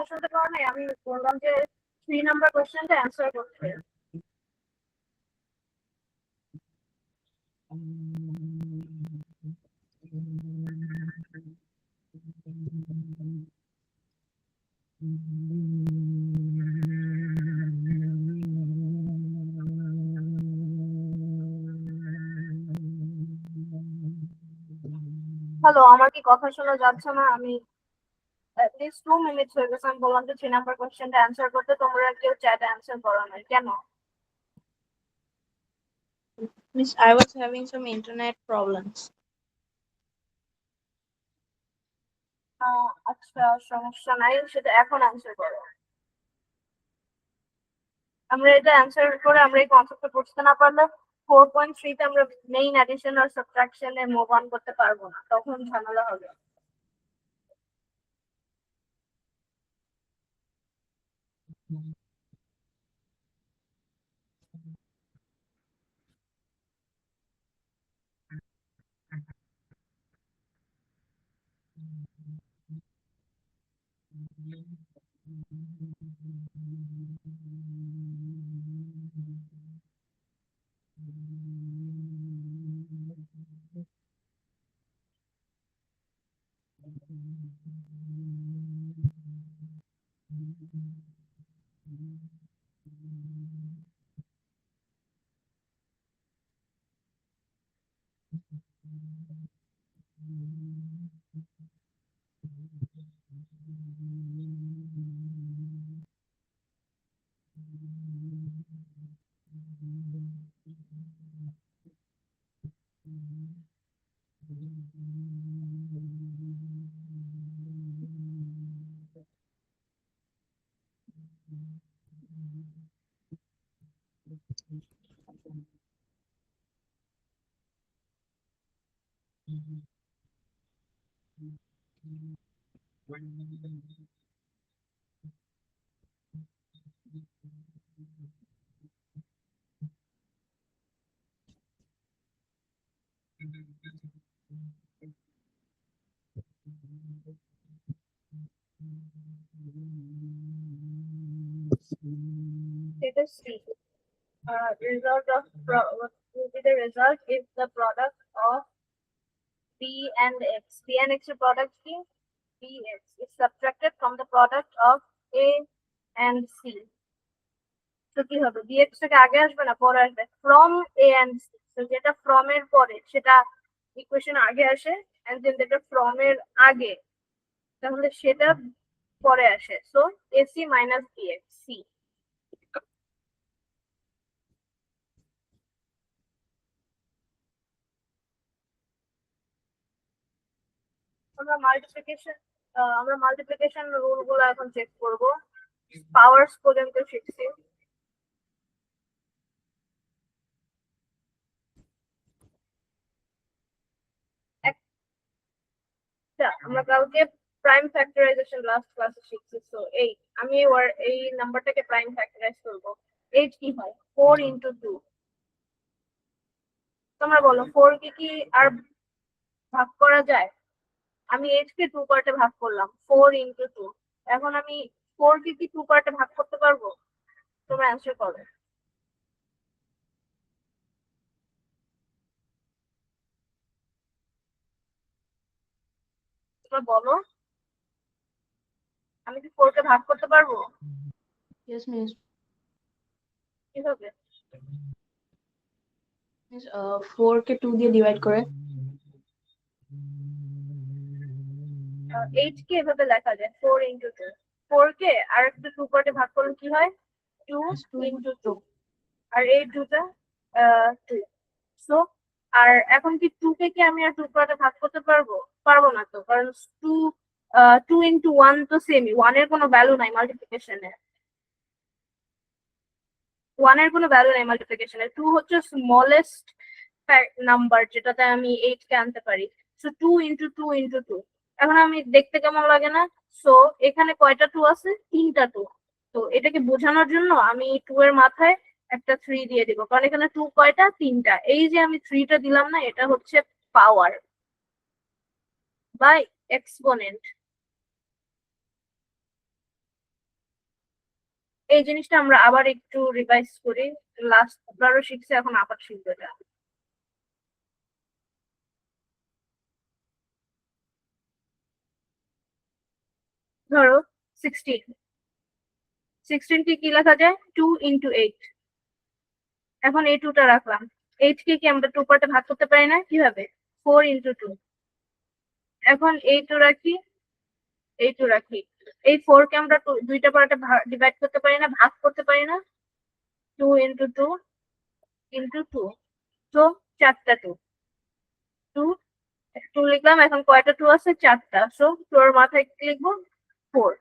কথা শুনতে পাও নাই? আমি বললাম যে 3 নাম্বার কোশ্চেনটা অ্যান্সার করতে। হ্যালো, আমার কি কথা শোনা যাচ্ছে না? আমি অ্যাটলিস্ট 2 মিনিটস হয়ে গেছে, আমি বললাম যে 3 নাম্বার কোশ্চেনটা অ্যান্সার করতে, তোমরা কেউ চ্যাটে অ্যান্সার করো নাই কেন? Miss, I was having some internet problems. আচ্ছা, সমস্যা নাই, সেটা এখন অ্যান্সার করো। আমরা এটা অ্যান্সার করে আমরা এই কনসেপ্টটা বুঝতে না পারলে 4.3 তে আমরা মেইন অ্যাডিশন আর সাবট্রাকশনে মুভ অন করতে পারবো না, তখন ঝামেলা হবে। It is C. Result of what will be the result if the product of B and X, B and X এর product কি? BX is subtracted from the product of A and C. তো কি হবে? BX থেকে আগে আসবে না পরে আসবে? From A and C. তো যেটা from এর পরে সেটা ইকুয়েশন আগে আসে, and then যেটা from এর আগে তাহলে সেটা পরে আসে। So AC minus BX, C. আমরা মাল্টিপ্লিকেশন রুল গুলো এখন চেক করব। পাওয়ারস পর্যন্ত শিখছি। আমরা কালকে প্রাইম ফ্যাক্টরাইজেশন লাস্ট ক্লাসে শিখছি। তো আমি এই নাম্বারটাকে প্রাইম ফ্যাক্টরাইজ করব। 8 কি হয়? 4 ইনটু 2। তোমরা বলো 4 কি আর ভাগ করা যায়? আমি 8 কে 2 পার্টে ভাগ করলাম, 4 ইনটু 2। এখন আমি 4 কি 2 পার্টে ভাগ করতে পারবো? তোমরা অ্যানসার করো। তোমরা বলো, আমি কি 4 কে ভাগ করতে পারবো? Yes, miss. কিভাবে? Miss, 4 কে 2 দিয়ে ডিভাইড করে। 8 কে এভাবে লেখা যায় 4 ইনটু 2। 4 কে আর একটা 2 পার্টে ভাগ করলে কি হয়? 2 ইনটু 2। আর এই 2টা 2। সো আর এখন কি 2 কে কি আমি আর 2 পার্টে ভাগ করতে পারবো? পারবো না তো, কারণ 2 2 ইনটু 1 তো সেমই, 1 এর কোনো ভ্যালু নাই মাল্টিপ্লিকেশনে। 1 এর কোনো ভ্যালু নাই মাল্টিপ্লিকেশনে। 2 হচ্ছে স্মলেস্ট নাম্বার যেটাতে আমি 8 কে আনতে পারি। So 2 into 2 into 2। এখন আমি দেখতে কেমন লাগে না? সো এখানে কয়টা 2 আছে? 3টা 2। তো এটাকে বোঝানোর জন্য আমি 2 এর মাথায় একটা 3 দিয়ে দিব, কারণ এখানে 2 কয়টা? 3টা। এই যে আমি 3টা দিলাম না, এটা হচ্ছে পাওয়ার বাই এক্সপোনেন্ট। এই জিনিসটা আমরা আবার একটু রিভাইজ করি, লাস্ট বারও শিখছে, এখন আবার শিখবো এটা। ধরো 16, 16 কে কি লেখা যায়, 2 into 8। এখন এই 2টা রাখলাম, 8 কে কি আমরা 2 পার্টে ভাগ করতে পারি না, কিভাবে, 4 into 2। এখন এই 2 রাখি, এই 2 রাখি, এই 4 কে আমরা দুইটা পার্টে ডিভাইড করতে পারি না, ভাগ করতে পারি না, 2 into 2 into 2, তো 4টা 2, 2 2 লিখলাম। এখন কয়টা 2 আছে, 4টা, সো 2 এর মাথায় কি লিখবো, 4।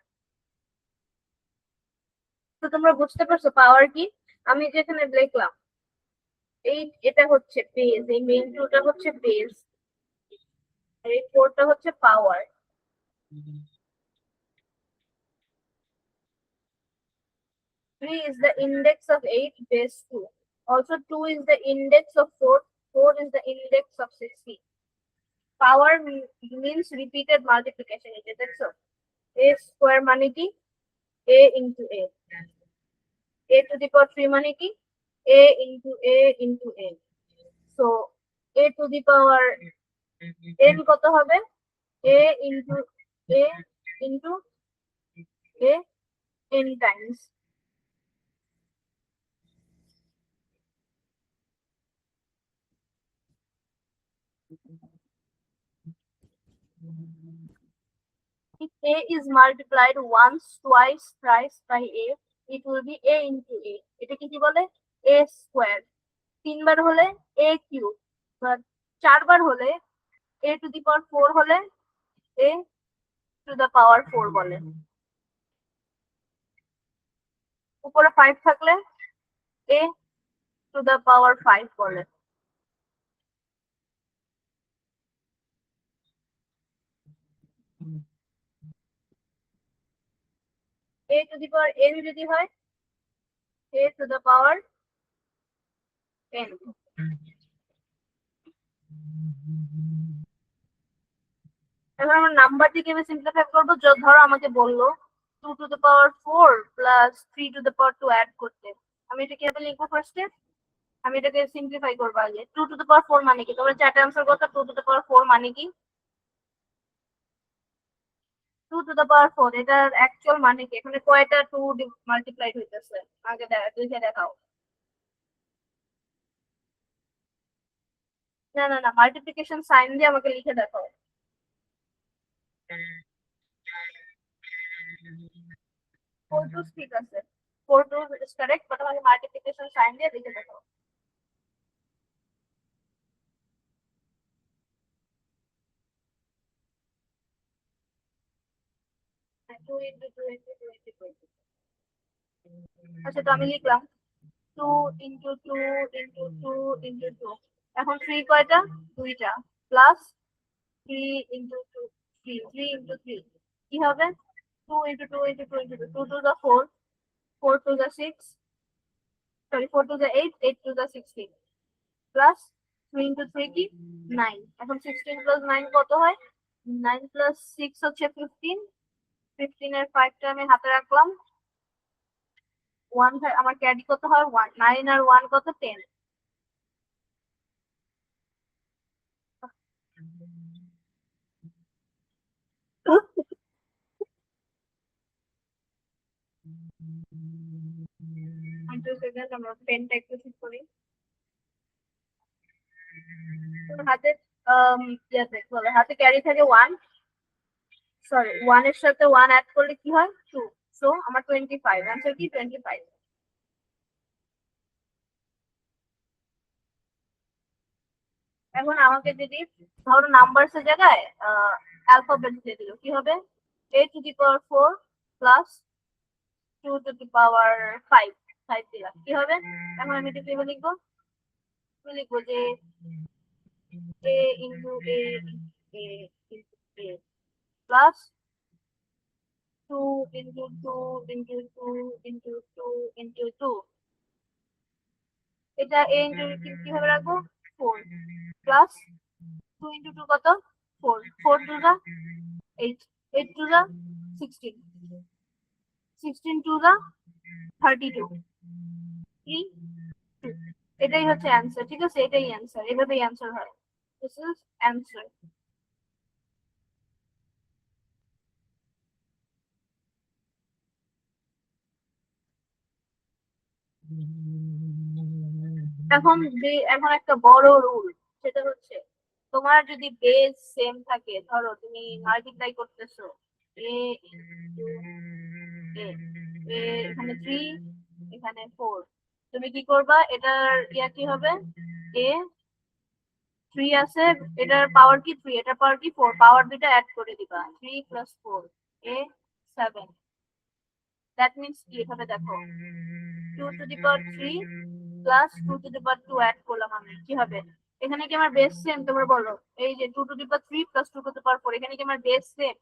তো তোমরা বুঝতে পারছো পাওয়ার কি, আমি যেখানে লিখলাম এটা হচ্ছে বেস, এই মেইন 2টা হচ্ছে বেস, আর এই 4টা হচ্ছে পাওয়ার। 3 is the index of 8, base 2. Also 2 is the index of 4, 4 is the index of 16. Power means repeated multiplication, it is so. A square মানে কি, a into a to the power 3 মানে কি, a into a into a, so a to the power n কত হবে, a into a into a n times। If a is multiplied once, twice, thrice by a, it will be a into a, এটাকে কি বলে, a square। 3 বার হলে a cube, but 4 বার হলে a to the power 4 হলে a to the power 4 বলে। উপরে 5 থাকলে a to the power 5 বলে। a to the power n যদি হয়, a to the power n। এখন আমরা নাম্বার দিয়ে কিভাবে সিম্পলিফাই করবো, ধরো আমাকে বললো 2 to the power 4 plus 3 to the power 2 add করতে, আমি এটা কিভাবে লিখবো, ফার্স্টে আমি এটাকে সিম্পলিফাই করবো আগে। 2 to the power 4 মানে কি, তোমরা চ্যাটে আনসার করতে, 2 to the power 4 মানে কি, 2 to the power 4 এটার অ্যাকচুয়াল মানে কি, এখানে কয়টা 2 মাল্টিপ্লাইড হইতেছে, আগে লিখে দেখাও। না না না, মাল্টিপ্লিকেশন সাইন দিয়ে আমাকে লিখে দেখাও। 4 2 ঠিক আছে, 4 2 ইজ কারেক্ট, বাট আমাকে মাল্টিপ্লিকেশন সাইন দিয়ে লিখে দেখাও। 2 into 2 into 2 into 2। আচ্ছা, তো আমি লিখলাম 2 into 2 into 2 into 2। এখন 3 কয়টা, দুইটা, প্লাস 3 into 2, 3 into 3 কি হবে, 2 into 2 into 2 into 2, 2 to the 4, 4 to the 6, sorry 4 to the 8, 8 to the 16, plus 3 into 3 কি 9। এখন 16 plus 9 কত হয়, 9 plus 6 হচ্ছে 15, 15 এর 5টা আমি হাতে রাখলাম, 1 আমার ক্যারি কত হয় 1, 9 আর 1 কত 10। আমরা পেনটা একটু ঠিক করি হাতে, বলো হাতে ক্যারি থাকে 1, সরি 1 এর সাথে 1 অ্যাড করলে কি হয় 2, সো আমার 25, आंसर কি 25। এখন আমাকে যদি ধরো নাম্বারস এর জায়গায় অ্যালফাবেট দিয়ে দিল, কি হবে, a to the power 4 plus 2 to the power 5, 5 দিলাম, কি হবে, এখন আমি এটা কিভাবে লিখবো, লিখবো যে a into a into a plus 2 into 2 into 2 into 2 into 2, এটা a into কিভাবে রাখবো 4 প্লাস 2 into 2 কত 4, 4 to the 8, 8 to the 16, 16 to the 32 3 2 এটাই হচ্ছে অ্যান্সার। ঠিক আছে, এটাই অ্যান্সার, এভাবেই অ্যান্সার হয়। This is answer. এখন একটা বড় রুল, সেটা হচ্ছে তোমার যদি বেস সেম থাকে, ধরো তুমি মাল্টিপ্লাই করতেছো এ ইনটু এ, এখানে 3 এখানে 4, তুমি কি করবা? এটার কি হবে? এ 3 আছে, এটার পাওয়ার কি 3, এটার পাওয়ার কি 4, পাওয়ার দুইটা অ্যাড করে দিবা, 3 প্লাস 4 এ 7। দ্যাট মিন্স কি, এখানে দেখো 2 to the power 3 plus 2 to the power 2 add করলাম আমি, কি হবে? এখানে কি আমার বেস সেম? তোমরা বলো। এই যে 2 to the power 3 plus 2 to the power 4, এখানে কি আমার বেস সেম?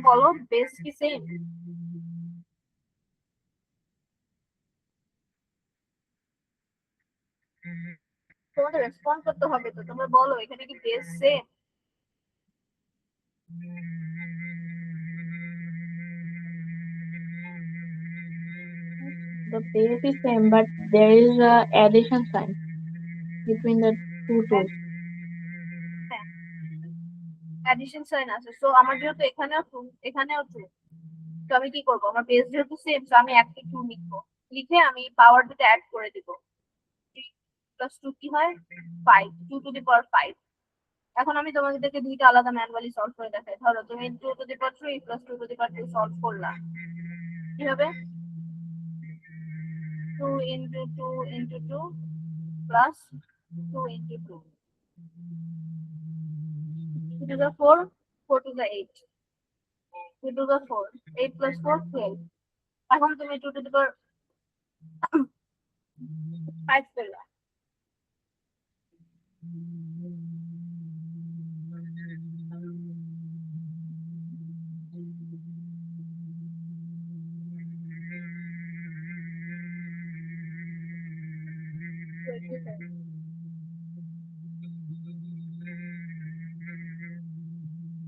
বলো, বেস কি সেম? তোমাদের রেসপন্ড করতে হবে তো, তোমরা বলো এখানে কি base same? The base is same, but there is a addition sign between the two tools. Addition sign আছে, সো আমার যেহেতু এখানেও ট্রু এখানেও ট্রু, তো আমি কি করবো? আমার বেস যেহেতু সেম, তো আমি একটা 2 লিখবো, লিখে আমি পাওয়ার দুটো অ্যাড করে দিব। 3 প্লাস 2 কি হয়? 5, 2 টু দি পাওয়ার 5। এখন আমি তোমাদেরকে দুইটা আলাদা ম্যানুয়ালি সলভ করে দেখাই। ধরো তুমি 2 to the power 3 plus 2 to the power 2 solve করলা, কি হবে? 2 into 2 into 2 plus 2 into 2, 2 to the 4, 4 to the 8, 2 to the 4, 8 plus 4 12। এখন তুমি 2 to the power 5 পেলা।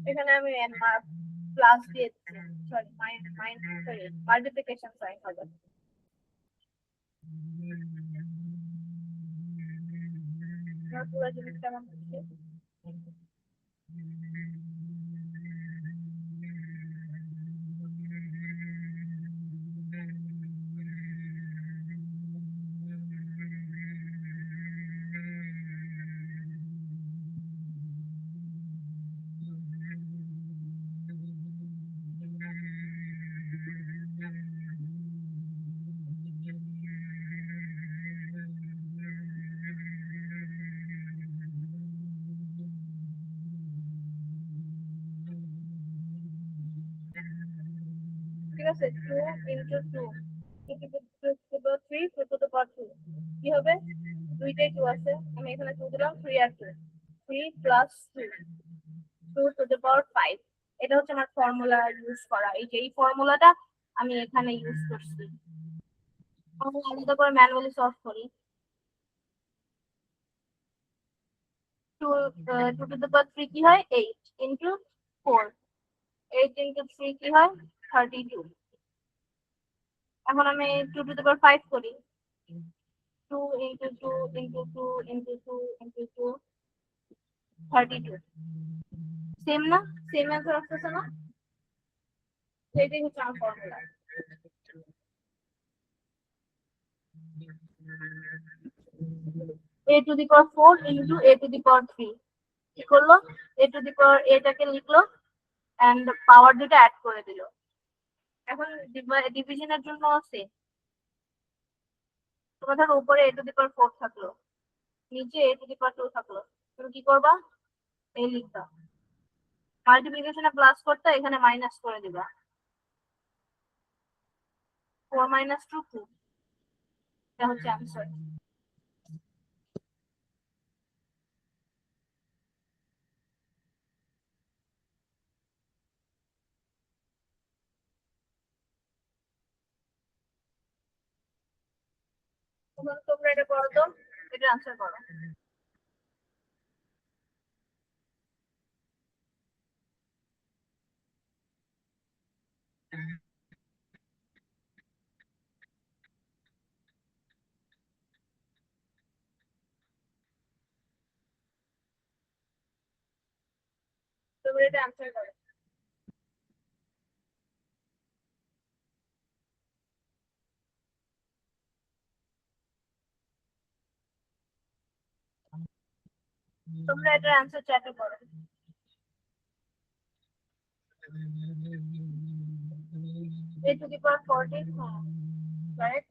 এখানে আমি প্লাস দিয়ে সরি সরি মাল্টিপ্লিকেশন সাইন হবে। পুরো জিনিসটা আমার হচ্ছে ঠিক আছে, 2 into 2 2 to the power 3 2 to the power 2, কি হবে? দুইটাই 2 আছে, আমি এখানে 2 দিলাম, 3 আর 2, 3 প্লাস 2 2 টু দি পাওয়ার 5। এটা হচ্ছে আমার ফর্মুলা ইউজ করা, এই যে এই ফর্মুলাটা আমি এখানে ইউজ করছি। আমি আলাদা করে ম্যানুয়ালি সলভ করি। 2 2 টু দি পাওয়ার 3 কি হয়? 8 ইনটু 4, 8 ইনটু 3 কি হয়? 32। এখন আমি 2 টু দি পাওয়ার 5 করি, 2 into 2 into 2 into 2 into 2 32। Same না? সেম অ্যান্সার আসতেছে না? সেটাই হচ্ছে আমার formula. a to the power 4 into a to the power 3, কি করলো? a টু দি পাওয়ার এটাকে লিখলো এন্ড পাওয়ার দুটো অ্যাড করে দিল। এখন ডিভিশনের জন্য আছে, তোমার ধরো উপরে a টু দি পাওয়ার 4 থাকলো, নিচে a টু দি পাওয়ার 2 থাকলো, তুমি কি করবা? এই লিখবা, মাল্টিপ্লিকেশনে প্লাস করতে এখানে মাইনাস করে দিবা, 4 মাইনাস 2 2, এটা হচ্ছে অ্যান্সার। তোমরা এটা করো তো, এটা আনসার করো। এটা অ্যান্সার করো। তোমরা এটার অ্যান্সার চ্যাটে করো। A to the power 14, correct?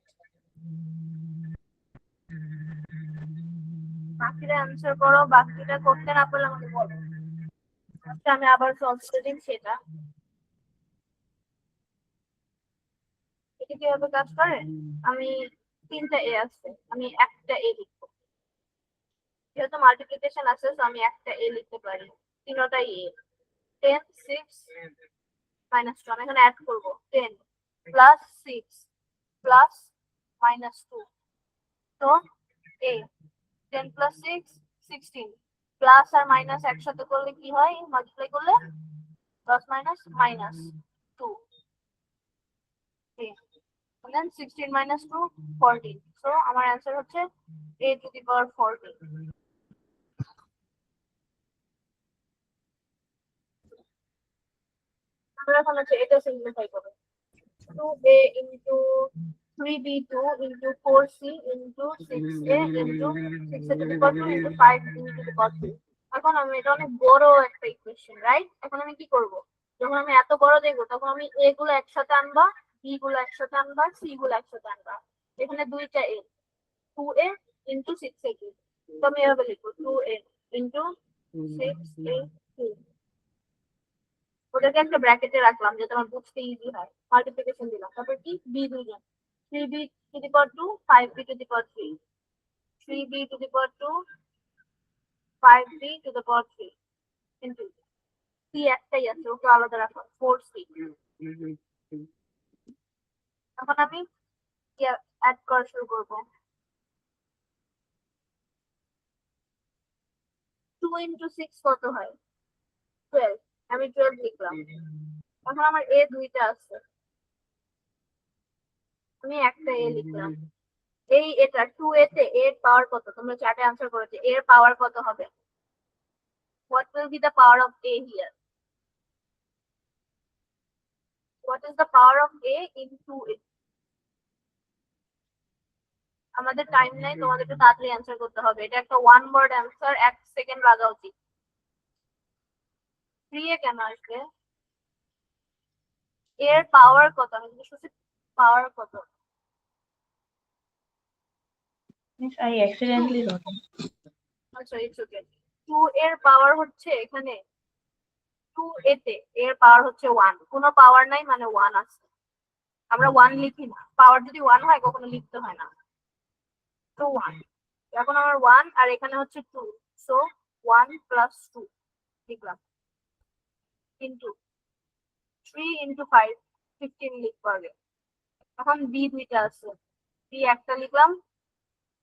বাকিটা অ্যান্সার করো, বাকিটা করতে না পারলে আমাকে বলো। আচ্ছা আমি আবার সলভ করে দিন সেটা। এটা কিভাবে কাজ করে? আমি 3টা এ আছে, আমি একটা এ লিখবো। যেহেতু মাল্টিপ্লিকেশন আছে তো আমি একটা এ লিখতে পারি। তিনটাই এ। 10 6 -2 আমি এখানে অ্যাড করবো 10 প্লাস 6 প্লাস -2 তো এ 10 প্লাস 6 16 প্লাস আর মাইনাস একসাথে করলে কি হয়, মাল্টিপ্লাই করলে plus minus -2 and then 16 - 2 14 so আমার অ্যান্সার হচ্ছে a to the power 14। আমরা এখন হচ্ছে এটা সিম্পলিফাই করব 2a into 3b2 into 4c into 6a into 6a to the power 2 into 5b to the power 3। এখন আমি এটা অনেক বড় একটা ইকুয়েশন, রাইট? এখন আমি কি করব, যখন আমি এত বড় দেখবো তখন আমি a গুলো একসাথে আনবা, b গুলো একসাথে আনবা, c গুলো একসাথে আনবা। এখানে দুইটা a 2a into 6a cube, তো আমি এভাবে লিখবো 2a into 6a cube। ওটাকে একটা ব্র্যাকেটে রাখলাম যাতে আমার বুঝতে ইজি হয়, মাল্টিপ্লিকেশন দিলাম। তারপর কি b দুইজন 3b to the power 2 5b to the power 3 3b to the power 2 5b to the power 3 into c একটাই আছে, ওকে আলাদা রাখলাম 4c। এখন আমি অ্যাড করা শুরু করবো। 2 into 6 কত হয়? 12, আমি 12 লিখলাম। এখন আমার এ দুইটা আছে, আমি একটা এ লিখলাম। এই এটা 2a তে এর পাওয়ার কত? তোমরা চার্টে আনসার করেছো, এর পাওয়ার কত হবে? What will be the power of a here? What is the power of a in 2a? আমাদের টাইম নাই, তোমাদের একটু তাড়াতাড়ি অ্যান্সার করতে হবে। এটা একটা ওয়ান ওয়ার্ড অ্যান্সার, 1 সেকেন্ড লাগা উচিত। 3a কেন আসবে? এর পাওয়ার কত? আমি জিজ্ঞেস করছি পাওয়ার কত। Miss, I accidentally wrote it. আচ্ছা ইটস ওকে। 2 এর পাওয়ার হচ্ছে এখানে 2a তে এর পাওয়ার হচ্ছে 1, কোনো পাওয়ার নাই মানে 1 আছে। আমরা 1 লিখি না, পাওয়ার যদি 1 হয় কখনো লিখতে হয় না। তো 1, এখন আমার 1 আর এখানে হচ্ছে 2, সো 1 প্লাস 2 লিখলাম ইনটু 3 ইনটু 5 15 লিখবো আগে। এখন বি দুইটা আছে, বি একটা লিখলাম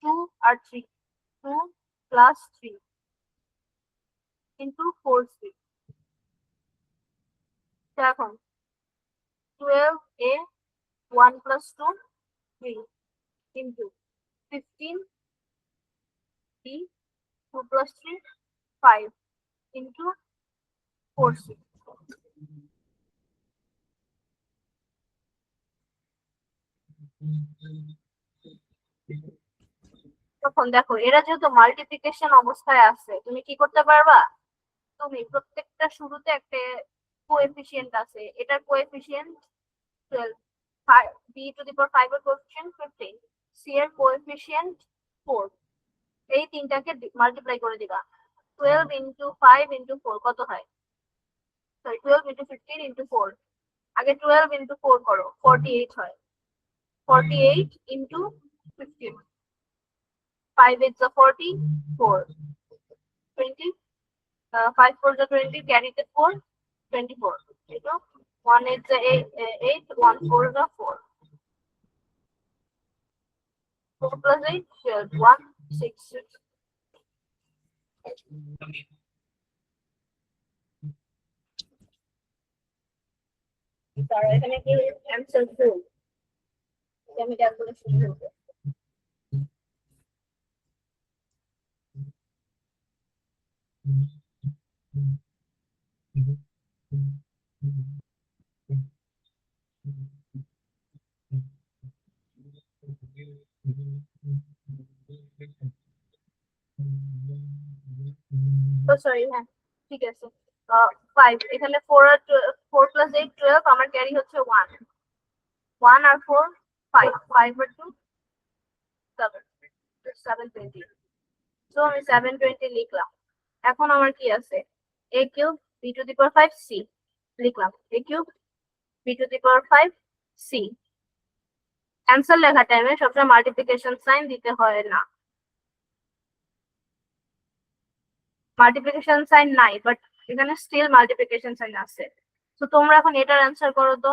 2 আর 3 2 প্লাস 3 ইনটু 4c। এখন 12a 1 plus 2 3 into 15b 2 plus 3 5 into 4c। তখন দেখো এরা যেহেতু মাল্টিপ্লিকেশন অবস্থায় আছে, তুমি কি করতে পারবা, তুমি প্রত্যেকটা শুরুতে একটা কোএফিসিয়েন্ট আছে, এটার coefficient 12, b to the power 5 এর কোএফিসিয়েন্ট 15, c এর কোএফিসিয়েন্ট 4, এই তিনটাকে মাল্টিপ্লাই করে দিবা। 12 into 5 into 4 কত হয়? সরি 12 into 15 into 4, আগে 12 into 4 করো 48 হয়। 48 into 15, 5 is the 40 4 20 5 4 the 20 carry the 4 24 you know 1 is the 8 1 4 the 4 4 plus 8 12 1 6 6 তার এখানে কি অ্যানসার ভুল, আমি ক্যালকুলেশন করব। সরি, হ্যাঁ ঠিক আছে। 5 এখানে 4 আর 4 + 8 12, আমার ক্যারি হচ্ছে 1 আর 4 5 5 আর 2 7 720। সো আমি 720 লিখলাম। এখন আমার কি আছে, a cube b two the power 5 c লিখলাম, a cube b two the power 5 c। Answer লেখার টাইমে সবসময় মাল্টিপ্লিকেশন সাইন দিতে হয় না, মাল্টিপ্লিকেশন সাইন নাই বাট এখানে স্টিল মাল্টিপ্লিকেশন সাইন আছে। তো তোমরা এখন এটার অ্যান্সার করো তো।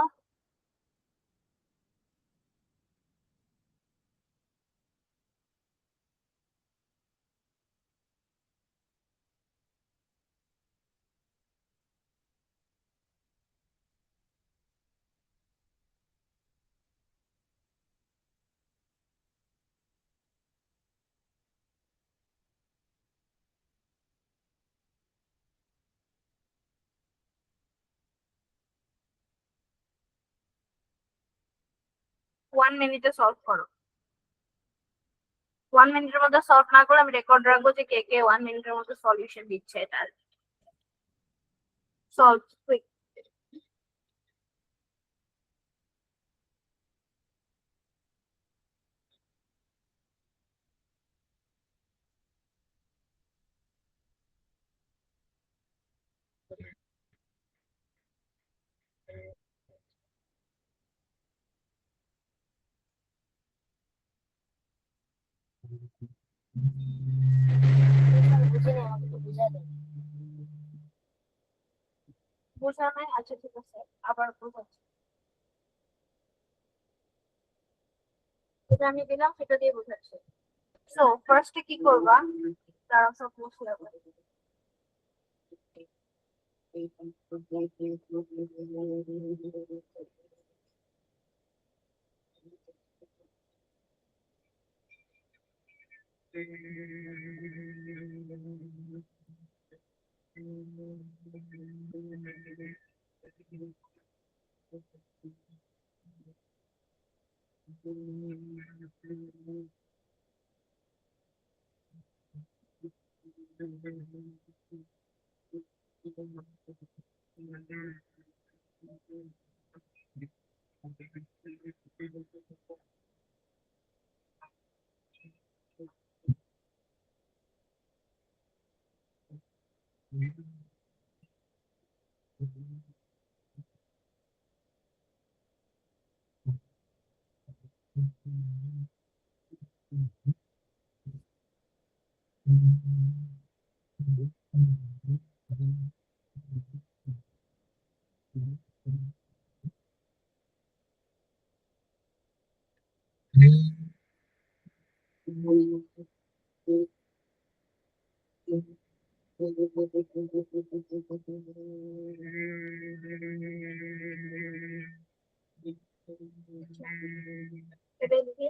1 মিনিটে সলভ করো। 1 মিনিটের মধ্যে সলভ না করে আমি রেকর্ড রাখবো যে কে কে 1 মিনিটের মধ্যে সলিউশন দিচ্ছে এটা। Solve quick. বুঝা নাই? আচ্ছা ঠিক আছে, আবার বুঝাচ্ছি। যেটা আমি দিলাম সেটা দিয়ে বুঝাচ্ছি। সো ফার্স্টে কি করবা, তারা সব বুঝলে এটা লিখি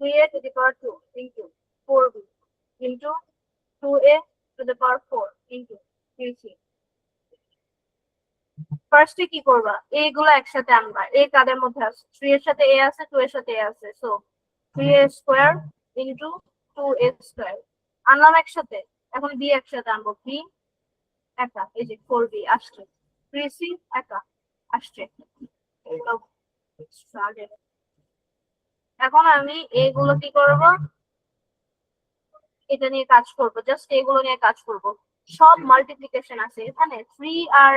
3a to the power 2 into 4b into 2a to the power 4 into 3c। ফার্স্টে কি করবা, a গুলো একসাথে আনবা। a কাদের মধ্যে আছে, 3 এর সাথে a আছে, 2 এর সাথে a আছে, so 3a square into 2a square আনলাম একসাথে। এখন b একসাথে আনবো, b একা, এই যে 4b আসছে, 3c একা আসছে। এখন আমি এগুলো কি করব, এটা নিয়ে কাজ করব, জাস্ট এগুলো নিয়ে কাজ করব। সব মাল্টিপ্লিকেশন আছে এখানে, 3 আর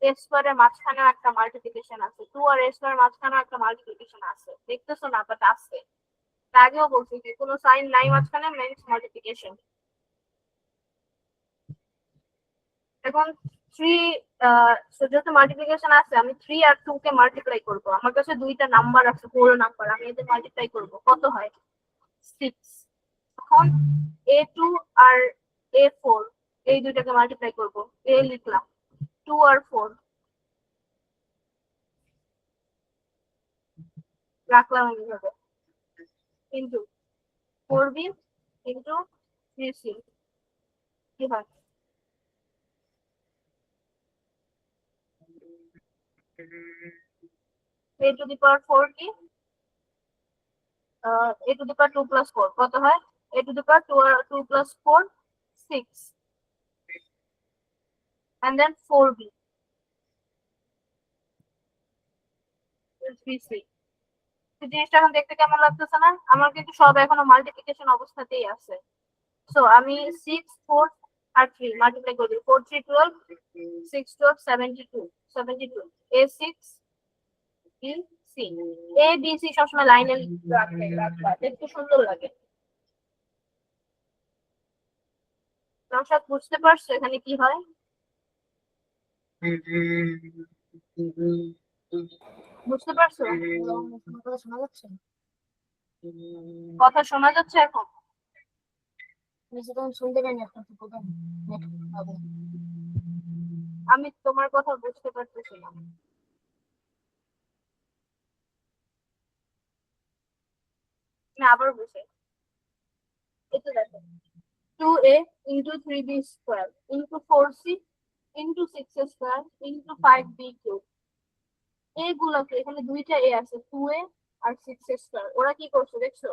a স্কয়ারের মাঝখানে একটা মাল্টিপ্লিকেশন আছে, 2 আর a স্কয়ারের মাঝখানে একটা মাল্টিপ্লিকেশন আছে, দেখতেছো না বাট আছে। আগেও বলছি যে কোনো সাইন নাই মাঝখানে, মেন্স মাল্টিপ্লিকেশন। এখন 3 যেহেতু মাল্টিপ্লিকেশন আছে, আমি 3 আর 2 কে মাল্টিপ্লাই করব। আমার কাছে দুইটা নাম্বার আছে, হোল নাম্বার, আমি এদের মাল্টিপ্লাই করব, কত হয় 6। এখন a2 আর a4 এই দুইটাকে মাল্টিপ্লাই করব, a লিখলাম, 2 আর 4 রাখলাম এইভাবে, কিন্তু 4b ইন্টু 3c কি হয়, a টু দি পাওয়ার 4 কি, a টু দি পাওয়ার 2 + 4 কত হয়, a to the power 2 2 + 4 6। and then 4b is bc. জিনিসটা এখন দেখতে কেমন লাগতেছে না? আমার কিন্তু সব এখনো মাল্টিপ্লিকেশন অবস্থাতেই আছে। সো আমি 6 4 আর 3 মাল্টিপ্লাই করে দিই। 4 3 12 6 12 72 72 a6 b c a b c সবসময় লাইনে রাখবা দেখতে সুন্দর লাগে। নওশাদ বুঝতে পারছো এখানে কি হয়? বুঝতে পারছো? শোনা যাচ্ছে? কথা শোনা যাচ্ছে এখন? শুনতে পাইনি এখন তো প্রথম আমি তোমার কথা বুঝতে পারতেছি না। আমি আবার বুঝে এটা দেখো 2a into 3b square into 4c into 6a square into 5b cube। এগুলোকে এখানে দুইটা এ আছে 2a আর 6a square। ওরা কি করছে দেখছো?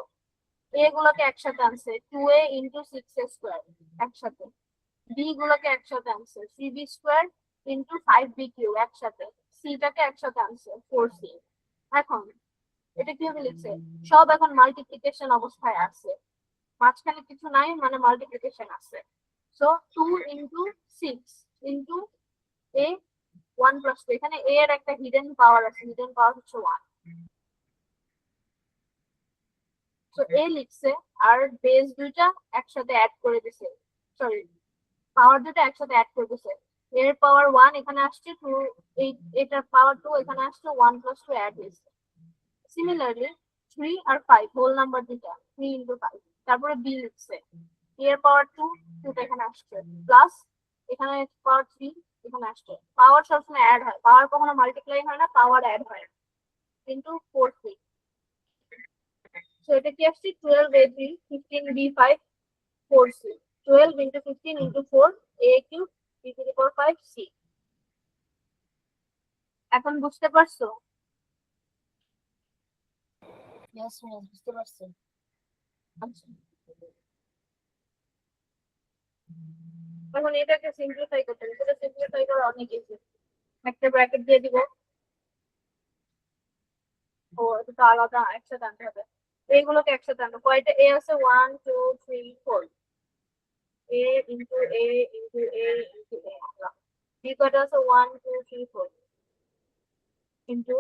এগুলোকে একসাথে আনছে 2a into 6a square একসাথে। বি গুলোকে একসাথে আনছে 3b square into 5b cube একসাথে। সিটাকে একসাথে আনছে 4c। এখন এটা কিভাবে লিখছে? সব এখন মাল্টিপ্লিকেশন অবস্থায় আছে, মাঝখানে কিছু নাই, মানে মাল্টিপ্লিকেশন আছে। So 2 into 6 into a 1 plus 2। এখানে a এর একটা হিডেন পাওয়ার আছে, হিডেন পাওয়ার হচ্ছে 1। সো a লিখছে আর বেস দুইটা একসাথে অ্যাড করে দিছে, সরি পাওয়ার দুটো একসাথে অ্যাড করে দিছে। এর পাওয়ার 1 এখানে আসছে 2, এটার পাওয়ার 2 এখানে আসছে 1 plus 2 অ্যাড হয়েছে। সিমিলারলি 3 আর 5 হোল নাম্বার দুটা 3 into 5। তারপরে b লিখছে এর পাওয়ার 2 2টা এখানে আসছে প্লাস এখানে পাওয়ার 3 এখানে আসছে। পাওয়ার সবসময় অ্যাড হয়, পাওয়ার কখনো মাল্টিপ্লাই হয় না, পাওয়ার অ্যাড হয়। কিন্তু 4 3। সো এটা কি আসছে 12a3 15b5 4c। 12 into 15 into 4 a cube b to the power 5c। এখন বুঝতে পারছো? ইয়েস বুঝতে পারছি। আচ্ছা এখন এটাকে সিম্পলিফাই করতে হবে। এটা সিম্পলিফাই করা অনেক ইজি। একটা ব্র্যাকেট দিয়ে দিব, ও এটা তো আলাদা একসাথে আনতে হবে। এইগুলোকে একসাথে আনবো। কয়টা এ আছে? 1 2 3 4। a into a into a into a আনলাম। বি কয়টা আছে? 1 2 3 4 into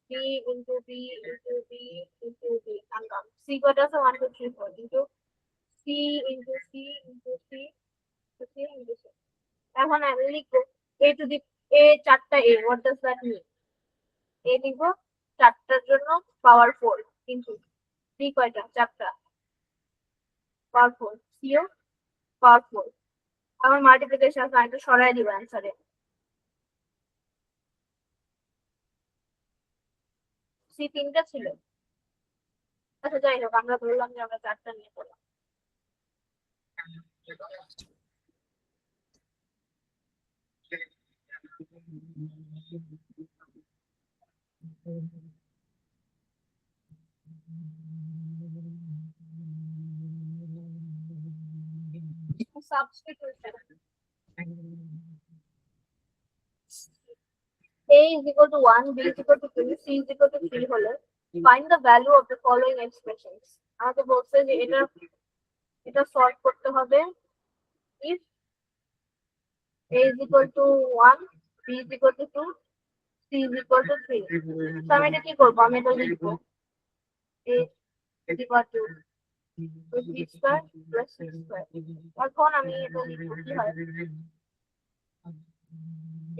b into b into b into b আনলাম। সি কয়টা আছে? 1 2 3 4 into c into c into c into c into c। এখন আমি লিখবো a to the a চারটা a। What does that mean? A লিখবো চারটার জন্য পাওয়ার 4 কিন্তু বি কয়টা? চারটা পাওয়ার 4, সিও পাওয়ার 4। আমার মাল্টিপ্লিকেশন সাইনটা সরাই দিব অ্যান্সারে। সি 3টা ছিল। আচ্ছা যাই হোক, আমরা ধরলাম যে আমরা 4টা নিয়ে পড়লাম। Substitution. A is equal to 1, B is equal to 2, C is equal to 3 হলে find the value of the following expressions। আমাকে বলছে যে এটা সলভ করতে হবে if A is equal to 1, B is equal to 2, C is equal to 3। তো আমি এটা কি করবো? আমি এটা লিখবো A is equal to b square plus c square। এখন আমি এটা লিখবো কি হয়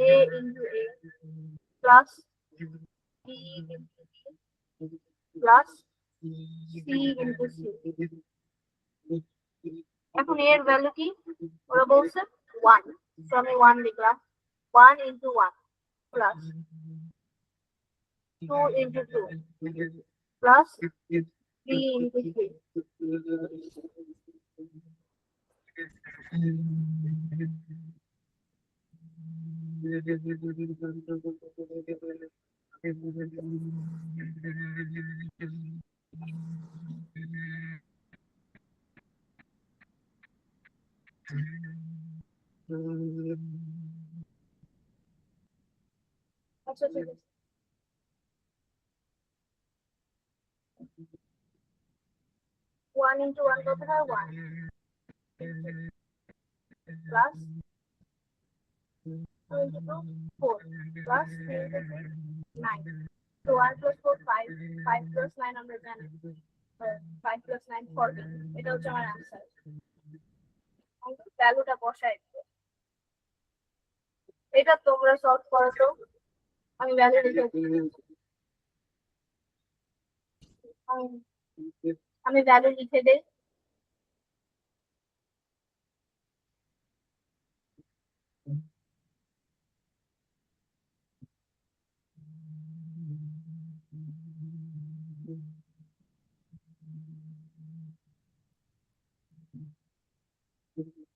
a into a plus b into b plus c into c। এখন এর ভ্যালু কি? ওরা বলছে 1, তো আমি 1 লিখলাম। 1 into 1 plus 2 into 2 plus 3 into 3। আচ্ছা ঠিক আছে। 1 into 1 কত হয় 1 plus 2 into 2 4 plus 3 into 3 9 so 1 plus 4 5 5 plus 9 আমরা জানি 5 plus 9 14 এটা হচ্ছে আমার आंसर ভ্যালুটা বসাই দিও এটা তোমরা সলভ করো তো আমি ভ্যালু লিখে আমি ভ্যালু লিখে দেই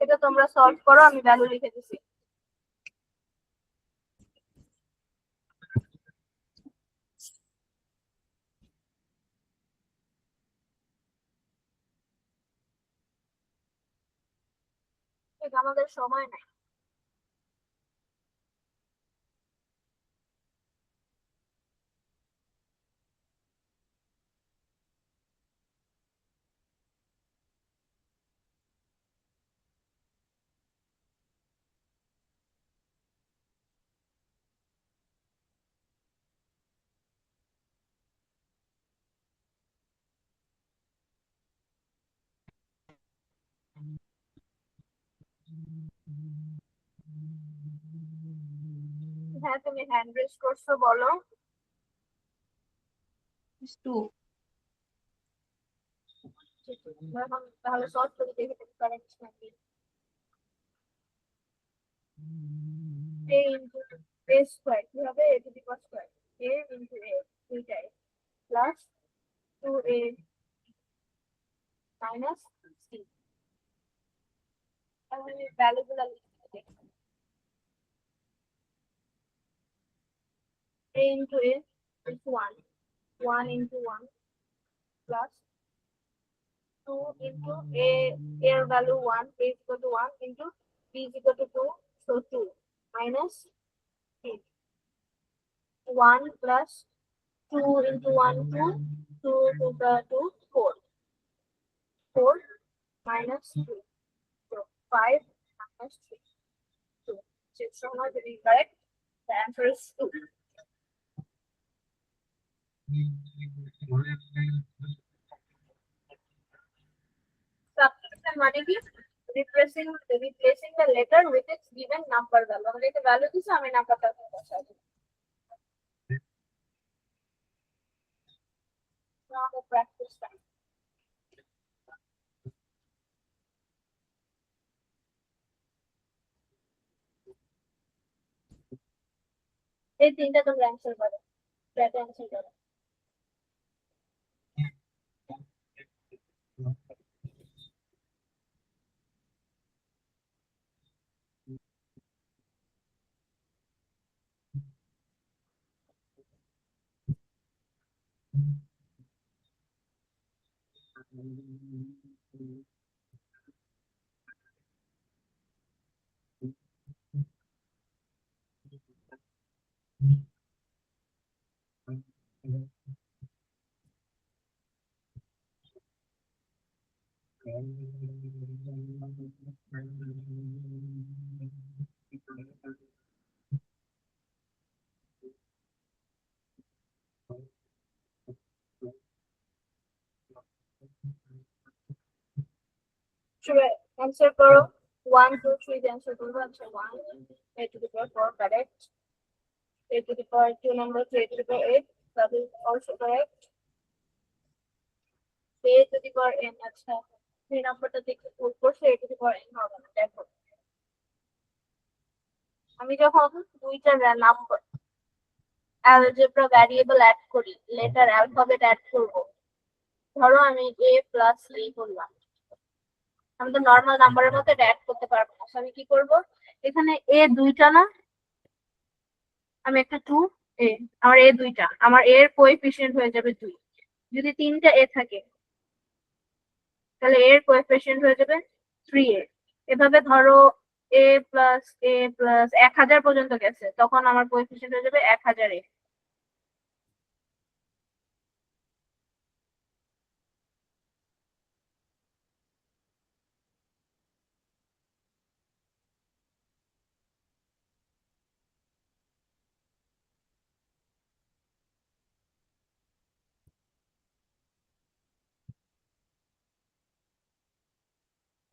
এটা তোমরা সলভ করো আমি ভ্যালু লিখে দিছি ঠিক আমাদের সময় নাই হ্যাঁ তুমি হ্যান্ড রেজ করছো বলো It's 2. এখন তাহলে সলভ করে দেখে দেখতে কারেক্ট নাকি a into a square কি হবে a to the power square a into a দুইটাই প্লাস 2a minus c তাহলে ভ্যালুগুলো লিখতে দেখি a into a is 1 1 into 1 plus 2 into a value 1 a is equal to 1 into b is equal to 2 so 2 minus 8 1 plus 2 into 1 2 2 to the 2 4 4 minus 2 so 5 minus 3 2 so now the correct the answer is 2 substitution মানে কি replacing the letter with its given number value আমরা এটা value দিছি আমি নাম্বারটা বসাবো now the practice time এই তিনটা তোমরা অ্যানসার করো ব্যাট অ্যানসার করো answer করো 1 2 3 the answer করবো আচ্ছা 1 a to the power 4 correct a to the power 2 number 3 a to the power 8 that is also correct a to the power n আচ্ছা 3 নাম্বারটা দেখে ভুল করছে a to the power n হবে না দেখো আমি যখন দুইটা নাম্বার অ্যালজেব্রা ভ্যারিয়েবল অ্যাড করি লেটার অ্যালফাবেট অ্যাড করব ধরো আমি a প্লাস b করলাম আমি তো নরমাল নাম্বারের মতো অ্যাড করতে পারবো না আমি কি করব এখানে a দুইটা না আমি একটা 2 a আমার a দুইটা আমার a এর কোএফিসিয়েন্ট হয়ে যাবে 2 যদি তিনটা a থাকে তাহলে a এর কোএফিসিয়েন্ট হয়ে যাবে 3a এভাবে ধরো a plus 1000 পর্যন্ত গেছে, তখন আমার কোএফিসিয়েন্ট হয়ে যাবে 1000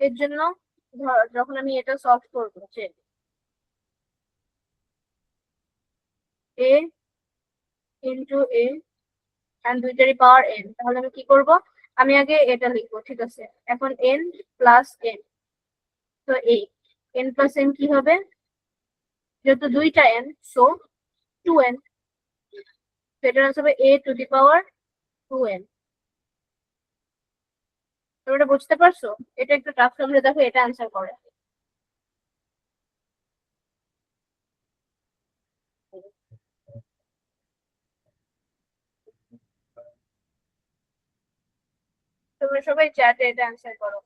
এর জন্য যখন আমি এটা সলভ করবো যে a ইন্টু a এন্ড দুইটারই পাওয়ার n, তাহলে আমি কি করব, আমি আগে এটা লিখবো, ঠিক আছে। এখন n প্লাস n, তো এই n প্লাস n কি হবে, যেহেতু দুইটা n সো 2n, সেটার আনসার হবে a to the power 2n। তুমি এটা বুঝতে পারছো? এটা একটু টাফ সমঝে দেখো, এটা আনসার করে। তোমরা সবাই চ্যাটে এটা আনসার করো।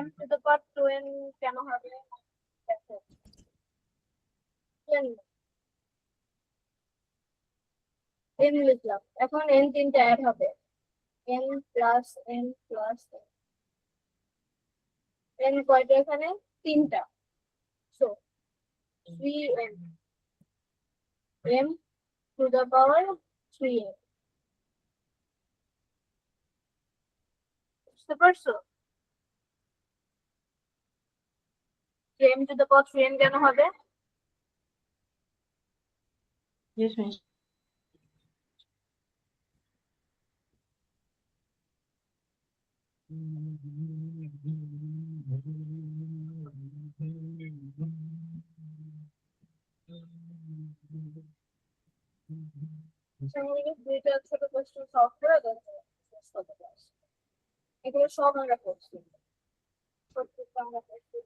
m to the power 2n কেন হবে, দেখো n লিখলাম, এখন n তিনটা অ্যাড হবে, n plus n plus n কয়টা এখানে, তিনটা, so 3n, m to the power 3n, বুঝতে পারছো? m to the power 3n কেন হবে? Yes, miss. দুইটা ছোট কোশ্চেন সলভ করে এগুলো সব আমরা করছি, প্রত্যেকটা আমরা করছি।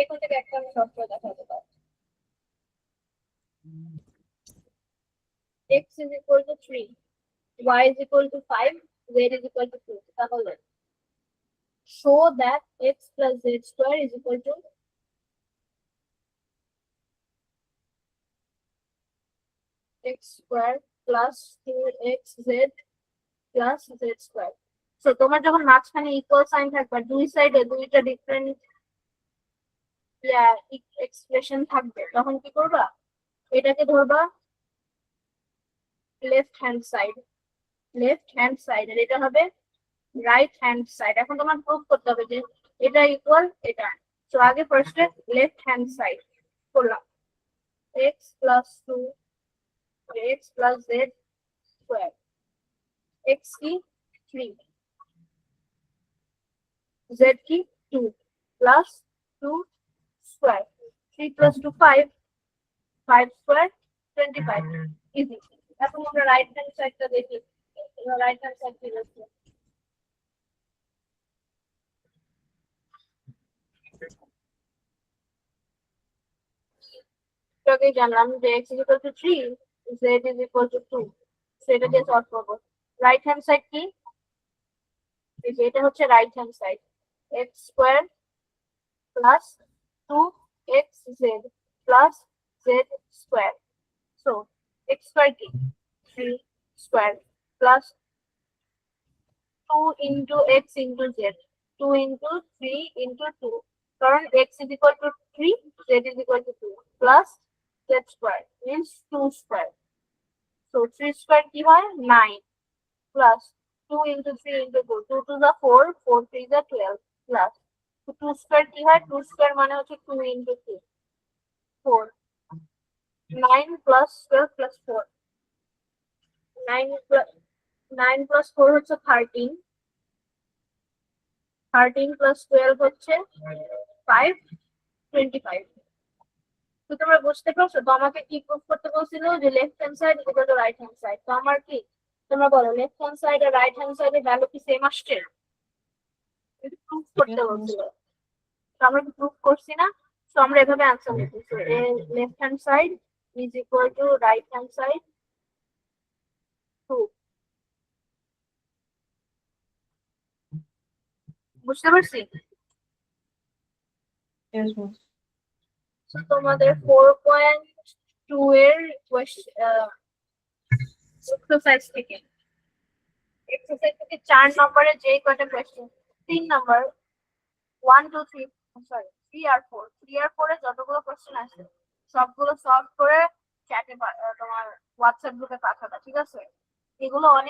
এখান থেকে একটা আমি সলভ করে দেখাতে পারি। x is equal to 3, y is equal to 5, z is equal to 2, তাহলে show that x plus z square is equal to x square plus 2xz plus z square। So তোমার যখন মাঝখানে ইকুয়াল সাইন থাকবে, দুই সাইডে দুইটা different expression থাকবে, তখন কি করবা, এটাকে ধরবা লেফট হ্যান্ড সাইড, আর এটা হবে রাইট হ্যান্ড সাইড। এখন তোমার প্রুভ করতে হবে যে এটা ইকুয়াল এটা, তো আগে ফার্স্টে লেফট হ্যান্ড সাইড করলাম, x plus 2 x plus z square, x কি 3, z কি 2 plus 2 square, 3 plus 2 5, 5 square 25, easy. এখন আমরা রাইট হ্যান্ড সাইডটা দেখি, রাইট হ্যান্ড সাইড কি আছে, এটাকে জানলাম যে x is equal to 3, z is equal to 2, সেটা দিয়ে সলভ করবো। রাইট হ্যান্ড সাইড কি, এই যে এটা হচ্ছে right hand side, x square plus 2xz plus z square, so x square কি 3 square plus 2 into x into z, 2 into 3 into 2, কারণ x is equal to 3, z is equal to 2 plus z square means 2 square, so 3 square কি হয় 9 plus 2 into 3 into 2, 2 to the 4, 4 3 the 12 plus 2 square কি হয় 2 square মানে হচ্ছে 2 into 2 4 9 plus 12 plus 4 9 plus 4 হচ্ছে 13 13 plus 12 হচ্ছে 5 25 তো তোমরা বুঝতে পারছো তো আমাকে কি প্রুফ করতে বলছিল যে left hand side equal to right hand side তো আমার কি তোমরা বলো লেফট হ্যান্ড সাইড আর রাইট হ্যান্ড সাইডের ভ্যালু কি সেম আসছে প্রুফ করতে বলছিল তো আমরা কি প্রুফ করছি না তো আমরা এভাবে অ্যান্সার লিখেছি left hand side is equal to right hand side proof বুঝতে পারছি Yes, miss. তোমাদের 4.2 এর এক্সারসাইজ থেকে 4 নম্বরে যে কয়টা কোয়েশ্চেন 3 নম্বর 1 2 3 সরি 3 আর 4 3 আর 4 এ যতগুলো কোয়েশ্চেন আছে সবগুলো সলভ করে চ্যাটে তোমার হোয়াটসঅ্যাপ গ্রুপে পাঠাবা ঠিক আছে এগুলো অনেক